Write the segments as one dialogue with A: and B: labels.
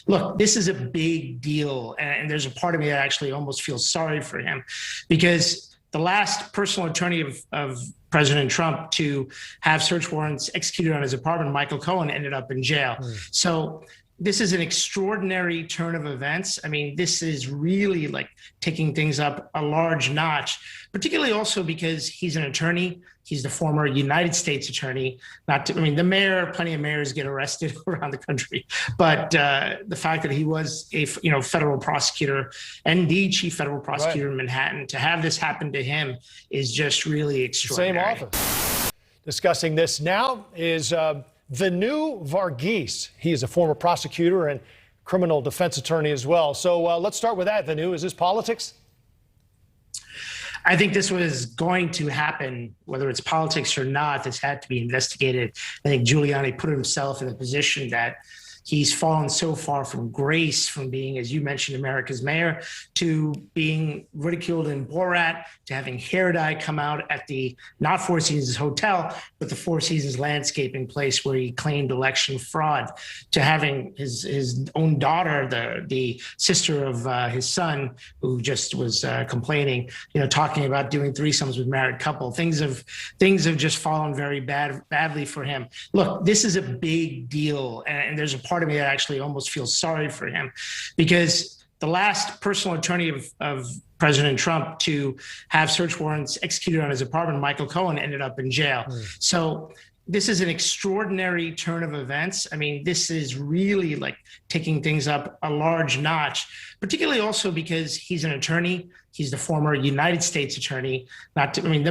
A: Look, this is a big deal. And there's a part of me that actually almost feels sorry for him, because the last personal attorney of President Trump to have search warrants executed on his apartment, Michael Cohen, ended up in jail. So this is an extraordinary turn of events. I mean, this is really like taking things up a large notch, particularly also because he's an attorney. He's the former United States attorney. Plenty of mayors get arrested around the country, but the fact that he was a federal prosecutor and the chief federal prosecutor in Manhattan, to have this happen to him is just really extraordinary.
B: Same office. Discussing this now is Vinoo Varghese. He is a former prosecutor and criminal defense attorney as well. So let's start with that, Vinoo. Is this politics?
A: I think this was going to happen, whether it's politics or not. This had to be investigated. I think Giuliani put himself in a position that he's fallen so far from grace, from being, as you mentioned, America's mayor, to being ridiculed in Borat, to having hair dye come out at the not Four Seasons Hotel, but the Four Seasons landscaping place where he claimed election fraud, to having his own daughter, the sister of his son, who just was complaining, talking about doing threesomes with married couple. Things have just fallen very badly for him. Look, this is a big deal, and there's a part of me that actually almost feels sorry for him, because the last personal attorney of President Trump to have search warrants executed on his apartment, Michael Cohen, ended up in jail. So this is an extraordinary turn of events. I mean, this is really like taking things up a large notch, particularly also because he's an attorney. He's the former United States attorney. Plenty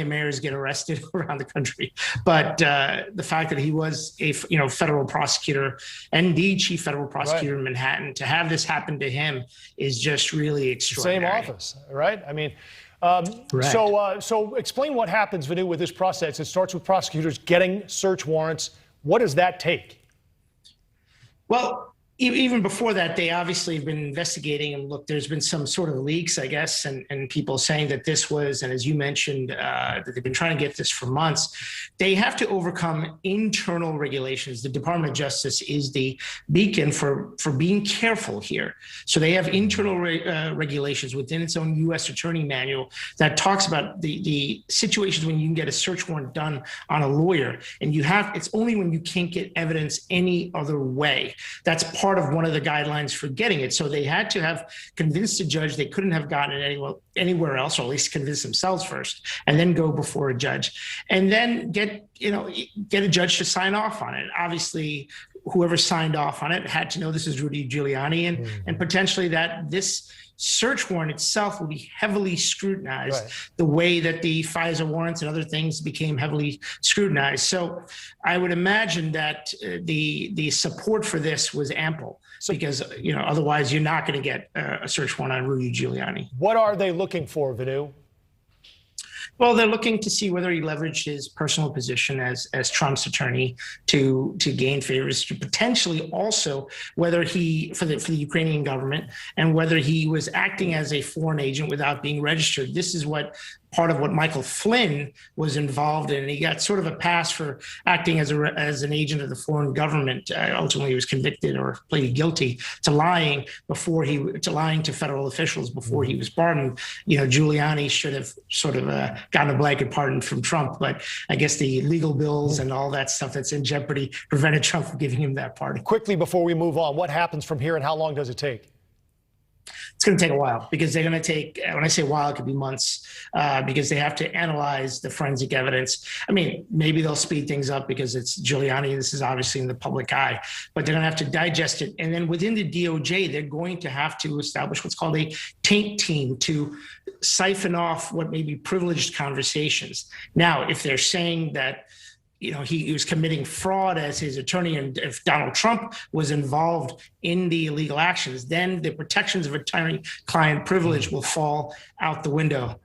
A: of mayors get arrested around the country, but the fact that he was a federal prosecutor and the chief federal prosecutor in Manhattan, to have this happen to him is just really extraordinary.
B: Same office, right? I mean, so explain what happens, Vinoo, with this process. It starts with prosecutors getting search warrants. What does that take?
A: Well, even before that, they obviously have been investigating, and look, there's been some sort of leaks, I guess, and people saying that this was, and as you mentioned, that they've been trying to get this for months. They have to overcome internal regulations. The Department of Justice is the beacon for being careful here. So they have internal regulations within its own U.S. Attorney Manual that talks about the situations when you can get a search warrant done on a lawyer, and it's only when you can't get evidence any other way. That's part of one of the guidelines for getting it. So they had to have convinced a judge they couldn't have gotten it anywhere else, or at least convince themselves first, and then go before a judge, and then get a judge to sign off on it. Obviously, whoever signed off on it had to know this is Rudy Giuliani, and potentially that this search warrant itself will be heavily scrutinized, the way that the FISA warrants and other things became heavily scrutinized. So I would imagine that the support for this was ample, because otherwise you're not going to get a search warrant on Rudy Giuliani.
B: What are they looking for, Vinoo?
A: Well, they're looking to see whether he leveraged his personal position as Trump's attorney to gain favors, to potentially also whether he, for the Ukrainian government, and whether he was acting as a foreign agent without being registered. This is part of what Michael Flynn was involved in. He got sort of a pass for acting as an agent of the foreign government. Ultimately, he was convicted or pleaded guilty to lying to federal officials before he was pardoned. Giuliani should have sort of gotten a blanket pardon from Trump, but I guess the legal bills and all that stuff that's in jeopardy prevented Trump from giving him that pardon.
B: Quickly, before we move on, what happens from here and how long does it take?
A: It's going to take a while, because they're going to take, when I say while, it could be months, because they have to analyze the forensic evidence. I mean, maybe they'll speed things up because it's Giuliani. This is obviously in the public eye, but they're going to have to digest it. And then within the DOJ, they're going to have to establish what's called a taint team to siphon off what may be privileged conversations. Now, if they're saying that he was committing fraud as his attorney, and if Donald Trump was involved in the illegal actions, then the protections of attorney-client privilege will fall out the window.